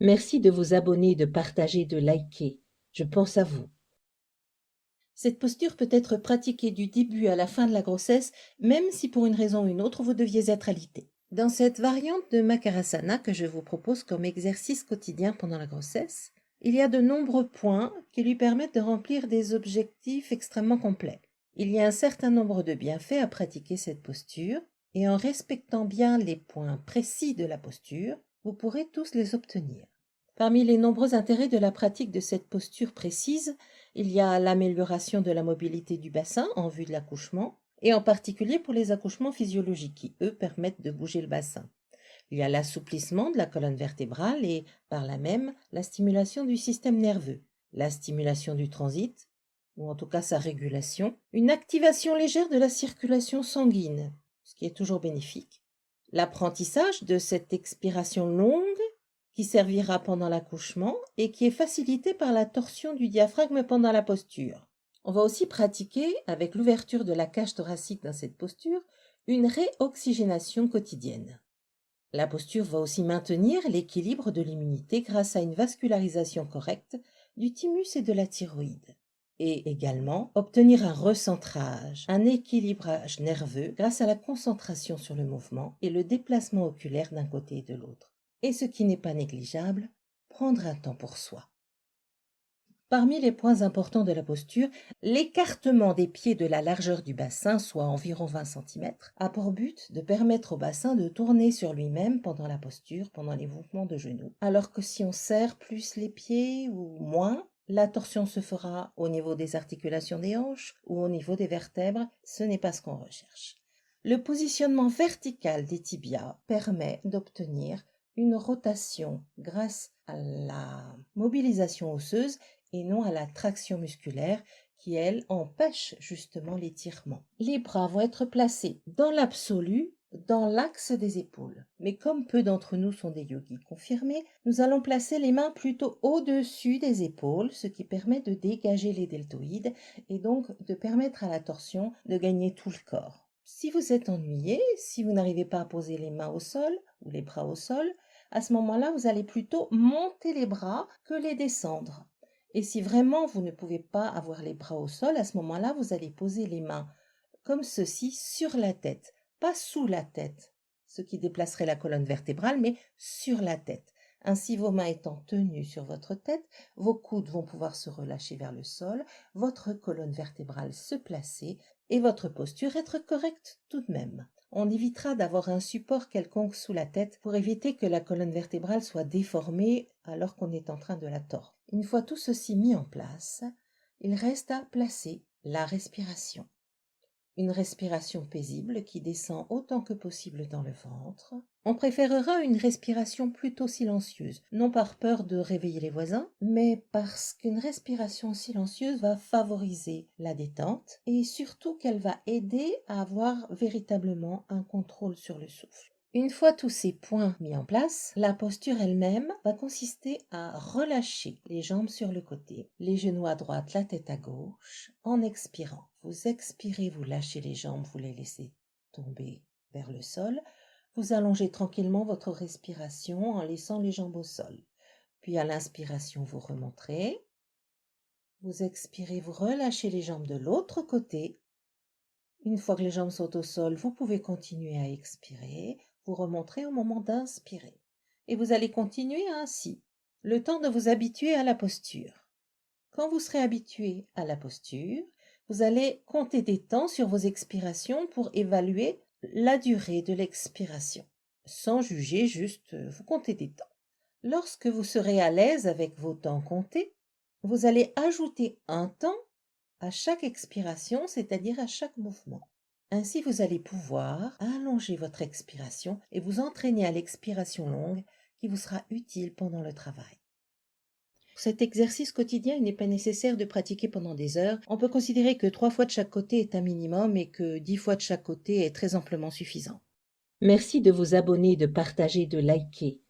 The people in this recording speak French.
Merci de vous abonner, de partager, de liker. Je pense à vous. Cette posture peut être pratiquée du début à la fin de la grossesse, même si pour une raison ou une autre vous deviez être alité. Dans cette variante de Makarasana que je vous propose comme exercice quotidien pendant la grossesse, il y a de nombreux points qui lui permettent de remplir des objectifs extrêmement complets. Il y a un certain nombre de bienfaits à pratiquer cette posture, et en respectant bien les points précis de la posture, vous pourrez tous les obtenir. Parmi les nombreux intérêts de la pratique de cette posture précise, il y a l'amélioration de la mobilité du bassin en vue de l'accouchement, et en particulier pour les accouchements physiologiques qui, eux, permettent de bouger le bassin. Il y a l'assouplissement de la colonne vertébrale et, par là même, la stimulation du système nerveux, la stimulation du transit, ou en tout cas sa régulation, une activation légère de la circulation sanguine, ce qui est toujours bénéfique, l'apprentissage de cette expiration longue qui servira pendant l'accouchement et qui est facilité par la torsion du diaphragme pendant la posture. On va aussi pratiquer, avec l'ouverture de la cage thoracique dans cette posture, une réoxygénation quotidienne. La posture va aussi maintenir l'équilibre de l'immunité grâce à une vascularisation correcte du thymus et de la thyroïde. Et également obtenir un recentrage, un équilibrage nerveux grâce à la concentration sur le mouvement et le déplacement oculaire d'un côté et de l'autre. Et ce qui n'est pas négligeable, prendre un temps pour soi. Parmi les points importants de la posture, l'écartement des pieds de la largeur du bassin, soit environ 20 cm, a pour but de permettre au bassin de tourner sur lui-même pendant la posture, pendant les mouvements de genoux. Alors que si on serre plus les pieds ou moins, la torsion se fera au niveau des articulations des hanches ou au niveau des vertèbres. Ce n'est pas ce qu'on recherche. Le positionnement vertical des tibias permet d'obtenir une rotation grâce à la mobilisation osseuse et non à la traction musculaire qui, elle, empêche justement l'étirement. Les bras vont être placés dans l'absolu, dans l'axe des épaules. Mais comme peu d'entre nous sont des yogis confirmés, nous allons placer les mains plutôt au-dessus des épaules, ce qui permet de dégager les deltoïdes et donc de permettre à la torsion de gagner tout le corps. Si vous êtes ennuyé, si vous n'arrivez pas à poser les mains au sol ou les bras au sol, à ce moment-là, vous allez plutôt monter les bras que les descendre. Et si vraiment vous ne pouvez pas avoir les bras au sol, à ce moment-là, vous allez poser les mains comme ceci sur la tête, pas sous la tête, ce qui déplacerait la colonne vertébrale, mais sur la tête. Ainsi, vos mains étant tenues sur votre tête, vos coudes vont pouvoir se relâcher vers le sol, votre colonne vertébrale se placer et votre posture être correcte tout de même. On évitera d'avoir un support quelconque sous la tête pour éviter que la colonne vertébrale soit déformée alors qu'on est en train de la tordre. Une fois tout ceci mis en place, il reste à placer la respiration. Une respiration paisible qui descend autant que possible dans le ventre. On préférera une respiration plutôt silencieuse, non par peur de réveiller les voisins, mais parce qu'une respiration silencieuse va favoriser la détente et surtout qu'elle va aider à avoir véritablement un contrôle sur le souffle. Une fois tous ces points mis en place, la posture elle-même va consister à relâcher les jambes sur le côté, les genoux à droite, la tête à gauche, en expirant. Vous expirez, vous lâchez les jambes, vous les laissez tomber vers le sol. Vous allongez tranquillement votre respiration en laissant les jambes au sol. Puis à l'inspiration, vous remonterez. Vous expirez, vous relâchez les jambes de l'autre côté. Une fois que les jambes sont au sol, vous pouvez continuer à expirer. Vous remonterez au moment d'inspirer. Et vous allez continuer ainsi, le temps de vous habituer à la posture. Quand vous serez habitué à la posture, vous allez compter des temps sur vos expirations pour évaluer la durée de l'expiration. Sans juger, juste vous comptez des temps. Lorsque vous serez à l'aise avec vos temps comptés, vous allez ajouter un temps à chaque expiration, c'est-à-dire à chaque mouvement. Ainsi, vous allez pouvoir allonger votre expiration et vous entraîner à l'expiration longue qui vous sera utile pendant le travail. Pour cet exercice quotidien, il n'est pas nécessaire de pratiquer pendant des heures. On peut considérer que 3 fois de chaque côté est un minimum et que 10 fois de chaque côté est très amplement suffisant. Merci de vous abonner, de partager, de liker.